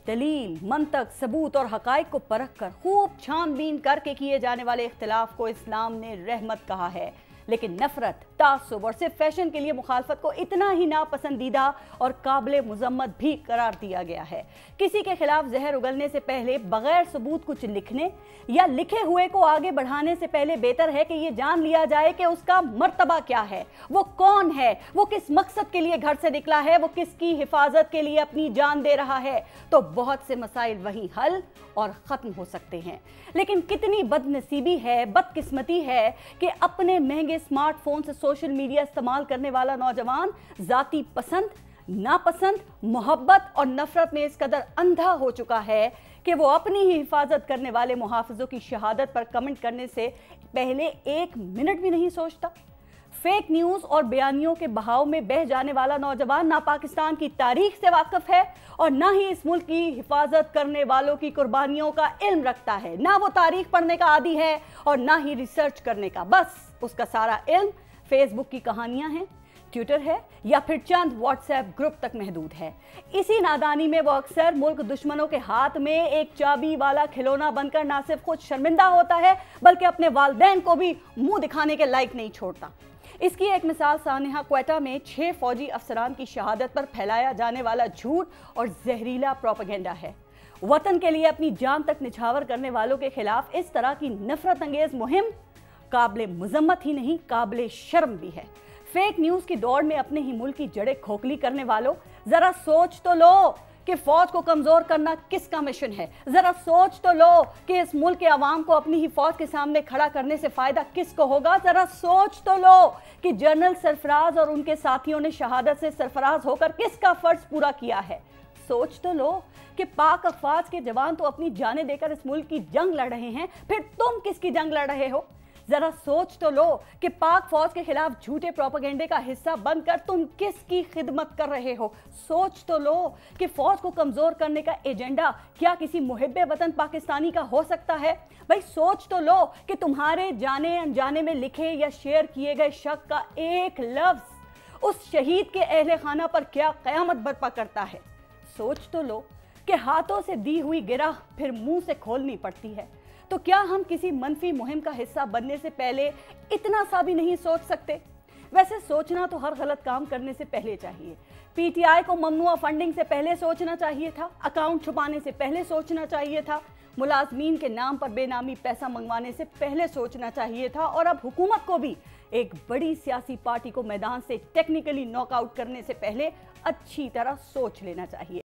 दलील, मंतक, सबूत और हकाइक को परख कर खूब छानबीन करके किए जाने वाले इख्तिलाफ को इस्लाम ने रहमत कहा है, लेकिन नफरत, तासुब और सिर्फ फैशन के लिए मुखालफत को इतना ही नापसंदीदा और काबिल मुजम्मत भी करार दिया गया है। किसी के खिलाफ जहर उगलने से पहले बगैर सबूत कुछ लिखने या लिखे हुए को आगे बढ़ाने से पहले बेहतर है कि ये जान लिया जाए कि उसका मर्तबा क्या है, वो कौन है, वो किस मकसद के लिए घर से निकला है, वो किसकी हिफाजत के लिए अपनी जान दे रहा है। तो बहुत से मसाइल वहीं हल और ख़त्म हो सकते हैं। लेकिन कितनी बदनसीबी है, बदकिस्मती है कि अपने महंगे स्मार्टफोन से सोशल मीडिया इस्तेमाल करने वाला नौजवान ज़ाती पसंद, नापसंद, मोहब्बत और नफरत में इस कदर अंधा हो चुका है कि वो अपनी ही हिफाजत करने वाले मुहाफिजों की शहादत पर कमेंट करने से पहले एक मिनट भी नहीं सोचता। फेक न्यूज़ और बयानियों के बहाव में बह जाने वाला नौजवान ना पाकिस्तान की तारीख से वाकिफ है और ना ही इस मुल्क की हिफाजत करने वालों की कुर्बानियों का इल्म रखता है। ना वो तारीख पढ़ने का आदी है और ना ही रिसर्च करने का। बस उसका सारा इल्म फेसबुक की कहानियां हैं, ट्विटर है या फिर चंद व्हाट्सएप ग्रुप तक महदूद है। इसी नादानी में वो अक्सर मुल्क दुश्मनों के हाथ में एक चाबी वाला खिलौना बनकर ना सिर्फ खुद शर्मिंदा होता है बल्कि अपने वालिदैन को भी मुंह दिखाने के लायक नहीं छोड़ता। इसकी एक मिसाल सानेहा क्वेटा में 6 फौजी अफसरान की शहादत पर फैलाया जाने वाला झूठ और जहरीला प्रोपेगेंडा है। वतन के लिए अपनी जान तक निछावर करने वालों के खिलाफ इस तरह की नफरत अंगेज मुहिम काबिल मुजम्मत ही नहीं, काबिल शर्म भी है। फेक न्यूज़ की दौड़ में अपने ही मुल्क की जड़ें खोखली करने वालों, जरा सोच तो लो कि फौज को कमजोर करना किसका मिशन है। जरा सोच तो लो कि इस मुल्क के अवाम को अपनी ही फौज के सामने खड़ा करने से फायदा किसको होगा। जरा सोच तो लो कि जनरल सरफराज और उनके साथियों ने शहादत से सरफराज होकर किसका फर्ज पूरा किया है। सोच तो लो कि पाक अफवाज के जवान तो अपनी जानें देकर इस मुल्क की जंग लड़ रहे हैं, फिर तुम किसकी जंग लड़ रहे हो। जरा सोच तो लो कि पाक फौज के खिलाफ झूठे प्रोपेगेंडे का हिस्सा बनकर तुम किसकी खिदमत कर रहे हो। सोच तो लो कि फौज को कमजोर करने का एजेंडा क्या किसी मुहिब्बे वतन पाकिस्तानी का हो सकता है। भाई सोच तो लो कि तुम्हारे जाने अनजाने में लिखे या शेयर किए गए शक का एक लफ्ज उस शहीद के अहले खाना पर क्या कयामत बर्पा करता है। सोच तो लो कि हाथों से दी हुई गिरह फिर मुंह से खोलनी पड़ती है। तो क्या हम किसी मनफी मुहिम का हिस्सा बनने से पहले इतना सा भी नहीं सोच सकते? वैसे सोचना तो हर गलत काम करने से पहले चाहिए। पीटीआई को ममनुआ फंडिंग से पहले सोचना चाहिए था, अकाउंट छुपाने से पहले सोचना चाहिए था, मुलाजमीन के नाम पर बेनामी पैसा मंगवाने से पहले सोचना चाहिए था और अब हुकूमत को भी एक बड़ी सियासी पार्टी को मैदान से टेक्निकली नॉकआउट करने से पहले अच्छी तरह सोच लेना चाहिए।